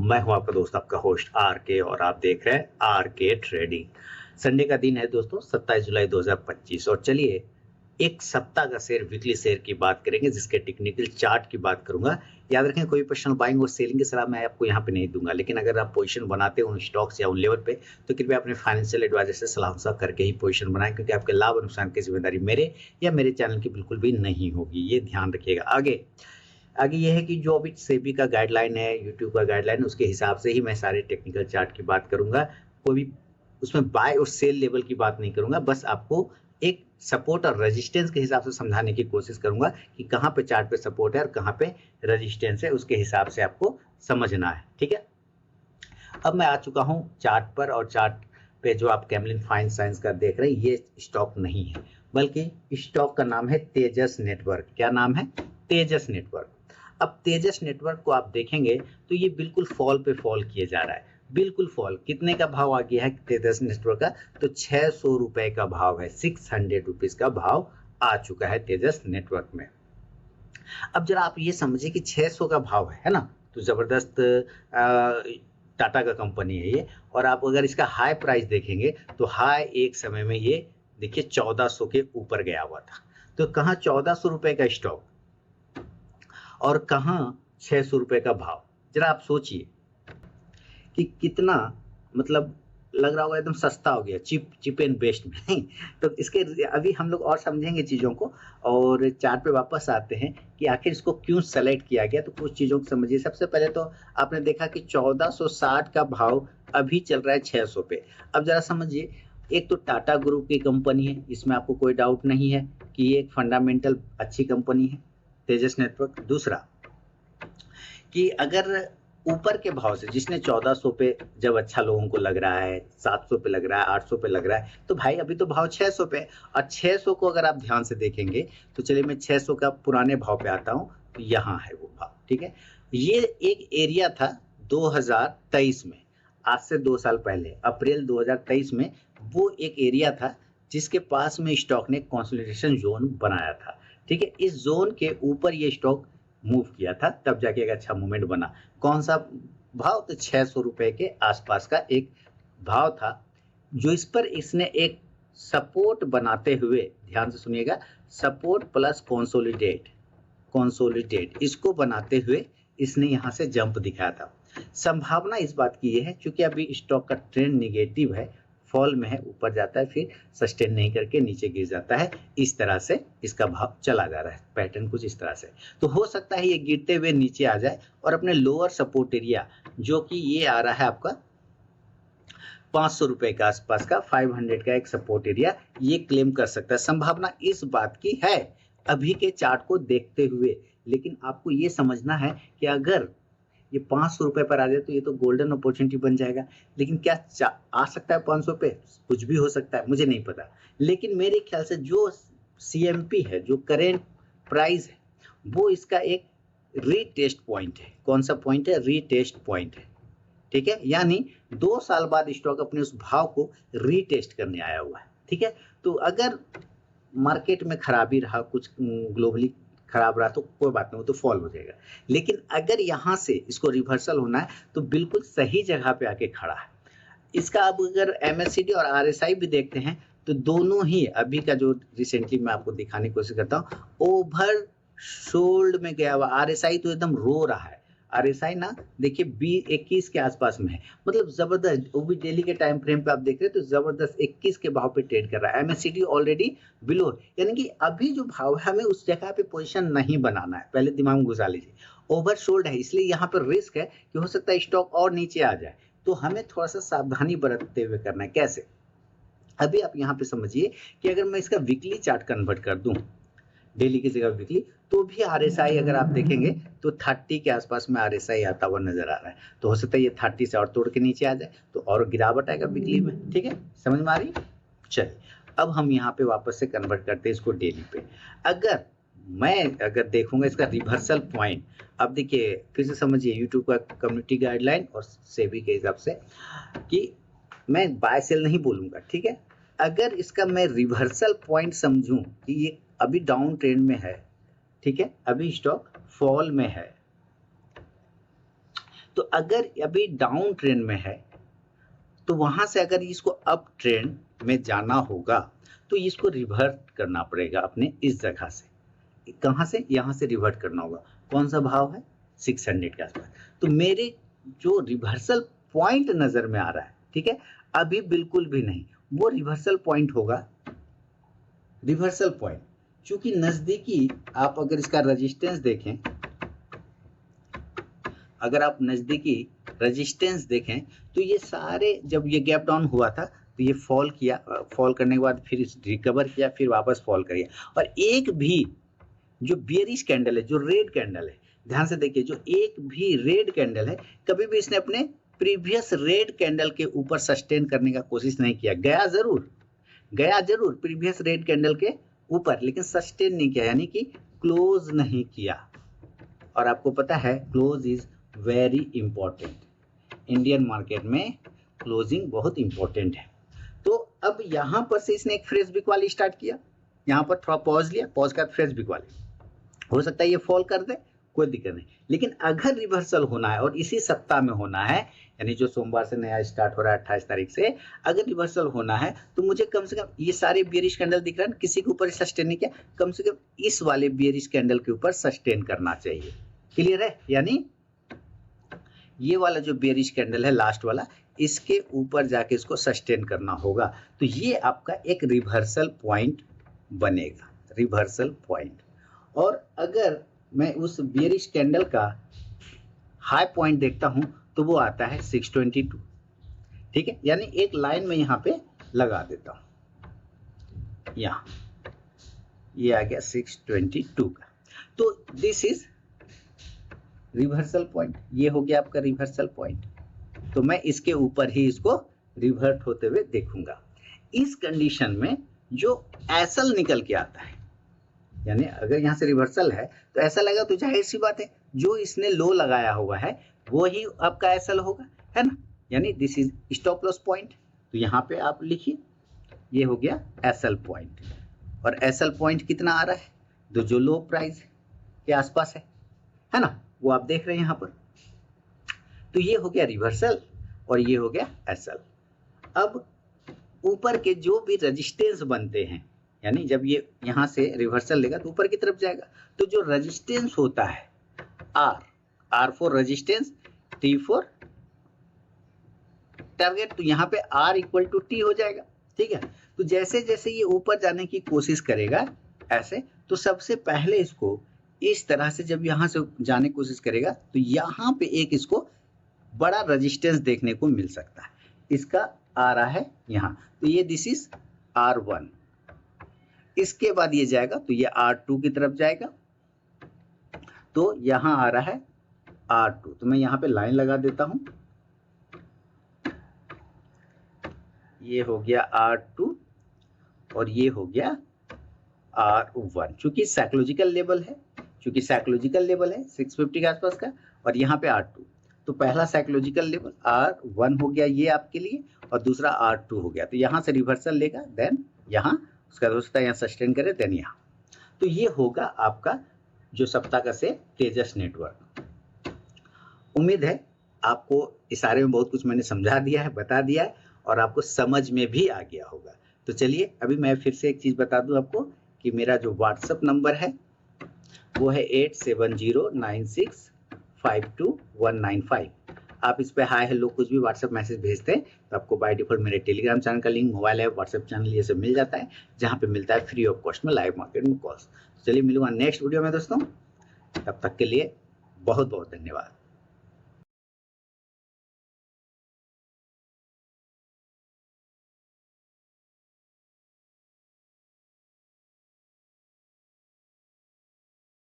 मैं हूं आपका दोस्त, आपका होस्ट आर के, और आप देख रहे हैं आर के ट्रेडिंग। संडे का दिन है दोस्तों, 27 जुलाई 2025। और चलिए एक सप्ताह का शेयर, वीकली शेयर की बात करेंगे, जिसके टेक्निकल चार्ट की बात करूंगा। याद रखें, कोई पर्सनल बाइंग और सेलिंग की सलाह मैं आपको यहाँ पे नहीं दूंगा, लेकिन अगर आप पोजीशन बनाते हो उन स्टॉक्स या उन लेवल पे, तो कृपया अपने फाइनेंशियल एडवाइजर से सलाह मशवरा करके ही पोजीशन बनाएं, क्योंकि आपके लाभ और नुकसान की जिम्मेदारी मेरे या मेरे चैनल की बिल्कुल भी नहीं होगी। ये ध्यान रखिएगा। आगे आगे ये है कि जो अभी सेबी का गाइडलाइन है, यूट्यूब का गाइडलाइन है, उसके हिसाब से ही मैं सारे टेक्निकल चार्ट की बात करूंगा। कोई भी उसमें बाय और सेल लेवल की बात नहीं करूंगा, बस आपको एक सपोर्ट और रेजिस्टेंस के हिसाब से समझाने की कोशिश करूंगा कि कहाँ पे चार्ट पे सपोर्ट है और कहाँ पे रेजिस्टेंस है, उसके हिसाब से आपको समझना है। ठीक है, अब मैं आ चुका हूँ चार्ट पर, और चार्ट पे जो आप कैमलिन फाइन साइंस का देख रहे हैं, ये स्टॉक नहीं है, बल्कि स्टॉक का नाम है तेजस नेटवर्क। क्या नाम है? तेजस नेटवर्क। अब तेजस नेटवर्क को आप देखेंगे तो ये बिल्कुल फॉल पे फॉल किए जा रहा है, बिल्कुल फॉल। कितने का भाव आ गया है तेजस नेटवर्क का? तो 600 रुपए का भाव है, 600 रुपीज का भाव आ चुका है तेजस नेटवर्क में। अब जरा आप ये समझिए कि 600 का भाव है ना, तो जबरदस्त टाटा का कंपनी है ये। और आप अगर इसका हाई प्राइस देखेंगे तो हाई एक समय में ये देखिए 1400 के ऊपर गया हुआ था। तो कहाँ 1400 रुपए का स्टॉक और कहाँ 600 रुपए का भाव। जरा आप सोचिए कि कितना, मतलब लग रहा होगा एकदम सस्ता हो गया, चिप एंड बेस्ट में। तो इसके अभी हम लोग और समझेंगे चीज़ों को, और चार्ट पे वापस आते हैं कि आखिर इसको क्यों सेलेक्ट किया गया। तो कुछ चीज़ों को समझिए। सबसे पहले तो आपने देखा कि 1460 का भाव अभी चल रहा है 600 पे। अब जरा समझिए, एक तो टाटा ग्रुप की कंपनी है, इसमें आपको कोई डाउट नहीं है कि ये एक फंडामेंटल अच्छी कंपनी है तेजस नेटवर्क। दूसरा कि अगर ऊपर के भाव से, जिसने 1400 पे जब अच्छा लोगों को लग रहा है, 700 पे लग रहा है, 800 पे लग रहा है, तो भाई अभी तो भाव 600 पे। और 600 को अगर आप ध्यान से देखेंगे तो चलिए मैं 600 का पुराने भाव पे आता हूँ, तो यहाँ है वो भाव। ठीक है, ये एक एरिया था 2023 में, आज से 2 साल पहले अप्रैल 2023 में वो एक एरिया था जिसके पास में स्टॉक ने कंसोलिडेशन जोन बनाया था। ठीक है, इस जोन के ऊपर ये स्टॉक मूव किया था, तब जाके एक अच्छा मूवमेंट बना। कौन सा भाव? तो 600 रुपए के आसपास का एक भाव था, जो इस पर इसने एक सपोर्ट बनाते हुए, ध्यान से सुनिएगा, सपोर्ट प्लस कंसोलिडेट इसको बनाते हुए इसने यहां से जंप दिखाया था। संभावना इस बात की ये है, क्योंकि अभी स्टॉक का ट्रेंड निगेटिव है, फॉल में है, ऊपर जाता है फिर सस्टेन नहीं करके नीचे गिर जाता है। इस तरह से इसका भाव चला जा रहा है, पैटर्न कुछ इस तरह से। तो हो सकता है ये गिरते हुए नीचे आ जाए और अपने लोअर सपोर्ट एरिया, जो कि ये आ रहा है आपका 500 रुपए के आसपास का, 500 का एक सपोर्ट एरिया, ये क्लेम कर सकता है। संभावना इस बात की है अभी के चार्ट को देखते हुए। लेकिन आपको ये समझना है कि अगर ये 500 रुपए पर आ जाए तो ये तो गोल्डन अपॉर्चुनिटी बन जाएगा। लेकिन क्या आ सकता है 500 पे? कुछ भी हो सकता है, मुझे नहीं पता। लेकिन मेरे ख्याल से जो सीएमपी है, जो करेंट प्राइस है, वो इसका एक रीटेस्ट पॉइंट है। कौन सा पॉइंट है? रीटेस्ट पॉइंट है। ठीक है, यानी 2 साल बाद स्टॉक अपने उस भाव को रीटेस्ट करने आया हुआ है। ठीक है, तो अगर मार्केट में खराबी रहा, कुछ ग्लोबली खराब रहा, तो कोई बात नहीं, वो तो फॉल हो जाएगा। लेकिन अगर यहाँ से इसको रिवर्सल होना है तो बिल्कुल सही जगह पे आके खड़ा है। इसका अब अगर एमएससीडी और आरएसआई भी देखते हैं तो दोनों ही अभी का जो रिसेंटली मैं आपको दिखाने की कोशिश करता हूँ, ओवर सोल्ड में गया हुआ। आरएसआई तो एकदम रो रहा है। आरएसआई ना देखिए 21 के आसपास में है, मतलब जबरदस्त। वो भी डेली के टाइम फ्रेम पे आप देख रहे हैं तो जबरदस्त 21 के भाव पे ट्रेड कर रहा है। एमएससीडी ऑलरेडी बिलो, यानी कि अभी जो भाव है हमें उस जगह पे पोजीशन नहीं बनाना है, पहले दिमाग में घुसा लीजिए। ओवर सोल्ड है, इसलिए यहाँ पर रिस्क है कि हो सकता है स्टॉक और नीचे आ जाए, तो हमें थोड़ा सा सावधानी बरतते हुए करना है। कैसे? अभी आप यहाँ पे समझिए कि अगर मैं इसका वीकली चार्ट कन्वर्ट कर दूं, डेली की जगह वीकली, तो भी आरएसआई अगर आप देखेंगे तो 30 के आसपास में आरएसआई आता हुआ नजर आ रहा है। तो हो सकता है ये 30 से और तोड़ के नीचे आ जाए तो और गिरावट आएगा वीकली में। ठीक है, समझ में आ रही? चलिए अब हम यहाँ पे वापस से कन्वर्ट करते हैं इसको डेली पे। अगर देखूंगा इसका रिवर्सल पॉइंट, अब देखिए फिर से समझिए, यूट्यूब का कम्युनिटी गाइडलाइन और सेबी के हिसाब से कि मैं बाय सेल नहीं बोलूंगा। ठीक है, अगर इसका मैं रिवर्सल पॉइंट समझूं कि ये अभी डाउन ट्रेंड में है, ठीक है, अभी स्टॉक फॉल में है, तो अगर अभी डाउन ट्रेंड में है तो वहां से अगर इसको अप ट्रेंड में जाना होगा तो इसको रिवर्ट करना पड़ेगा अपने इस जगह से। कहां से? यहां से रिवर्ट करना होगा। कौन सा भाव है? 600 के आसपास। तो मेरे जो रिवर्सल पॉइंट नजर में आ रहा है, ठीक है, अभी बिल्कुल भी नहीं, वो रिवर्सल पॉइंट होगा। रिवर्सल पॉइंट चूंकि नजदीकी, आप अगर इसका रेजिस्टेंस देखें, अगर आप नजदीकी रेजिस्टेंस देखें तो ये सारे, जब ये गैप डाउन हुआ था तो ये फॉल किया, फॉल करने के बाद फिर रिकवर किया, फिर वापस फॉल किया, और एक भी जो बियरिश कैंडल है, जो रेड कैंडल है, ध्यान से देखिए, जो एक भी रेड कैंडल है, कभी भी इसने अपने प्रीवियस रेड कैंडल के ऊपर सस्टेन करने का कोशिश नहीं किया। गया जरूर प्रीवियस रेड कैंडल के ऊपर, लेकिन सस्टेन नहीं किया, यानी कि क्लोज नहीं किया। और आपको पता है close is very important. Indian market में क्लोजिंग बहुत इंपॉर्टेंट है। तो अब यहां पर से इसने एक फ्रेश बिक वाली स्टार्ट किया, यहां पर थोड़ा पॉज लिया, पॉज का फ्रेश बिक वाली, हो सकता है ये फॉल कर दे, कोई दिक्कत नहीं। लेकिन अगर रिवर्सल होना है और इसी सप्ताह में होना है, यानी जो सोमवार से नया स्टार्ट हो रहा है 28 तारीख से, अगर रिवर्सल होना है तो मुझे कम से कम ये सारे बियरिश कैंडल दिख रहे हैं, किसी के ऊपर सस्टेन नहीं किया, कम से कम इस वाले बियरिश कैंडल के ऊपर सस्टेन करना चाहिए। क्लियर है? यानी ये वाला जो बेरिश कैंडल है लास्ट वाला, इसके ऊपर जाके इसको सस्टेन करना होगा। तो ये आपका एक रिवर्सल पॉइंट बनेगा, रिवर्सल पॉइंट। और अगर मैं उस बेरिश कैंडल का हाई पॉइंट देखता हूं तो वो आता है 622, ठीक है, यानी एक लाइन में यहां पे लगा देता हूं, यहां ये आ गया 622 का। तो दिस इज रिवर्सल पॉइंट, ये हो गया आपका रिवर्सल पॉइंट। तो मैं इसके ऊपर ही इसको रिवर्ट होते हुए देखूंगा। इस कंडीशन में जो एसल निकल के आता है, यानी अगर यहां से रिवर्सल है तो ऐसा लगा, तो जाहिर सी बात है जो इसने लो लगाया हुआ है वो ही आपका एसल होगा, है ना, यानी this is stop loss point. तो यहाँ पे आप लिखिए, ये हो गया एसल पॉइंट। और एसल पॉइंट कितना आ रहा है? तो जो लो प्राइस के आसपास है ना, वो आप देख रहे हैं यहां पर। तो ये हो गया रिवर्सल और ये हो गया एसल। अब ऊपर के जो भी रेजिस्टेंस बनते हैं, यानी जब ये यहां से रिवर्सल लेगा तो ऊपर की तरफ जाएगा, तो जो रेजिस्टेंस होता है R for resistance, T for target, तो यहाँ पे आर इक्वल टू टी हो जाएगा, ठीक है। तो जैसे जैसे ये ऊपर जाने की कोशिश करेगा ऐसे, तो सबसे पहले इसको इस तरह से जब यहां से जाने की कोशिश करेगा तो यहां पे एक इसको बड़ा रेजिस्टेंस देखने को मिल सकता है। इसका आ रहा है यहां, तो ये दिस इज R1। इसके बाद ये जाएगा तो ये R2 की तरफ जाएगा, तो यहां आ रहा है R2। तो मैं यहां पे लाइन लगा देता हूं, ये हो गया R2 और ये हो गया R1। चूंकि साइकोलॉजिकल लेवल है, 650 के आसपास का, और यहाँ पे R2, तो पहला साइकोलॉजिकल लेवल R1 हो गया ये आपके लिए, और दूसरा R2 हो गया। तो यहाँ से रिवर्सल लेगा, देन यहाँ उसका हो सकता है यहाँ सस्टेन करे, देन यहाँ। तो ये होगा आपका जो सप्ताह का से तेजस नेटवर्क। उम्मीद है आपको इशारे में बहुत कुछ मैंने समझा दिया है, बता दिया है, और आपको समझ में भी आ गया होगा। तो चलिए अभी मैं फिर से एक चीज बता दूं आपको कि मेरा जो व्हाट्सएप नंबर है वो है 8709652195। आप इस पे हाय हेलो कुछ भी व्हाट्सएप मैसेज भेजते हैं तो आपको बाय डिफॉल्ट मेरे टेलीग्राम चैनल का link, mobile app, WhatsApp channel ये सब मिल जाता है, जहाँ पे मिलता है फ्री ऑफ कॉस्ट में लाइव मार्केट में कॉल्स। चलिए मिलूंगा नेक्स्ट वीडियो में दोस्तों, तब तक के लिए बहुत बहुत धन्यवाद।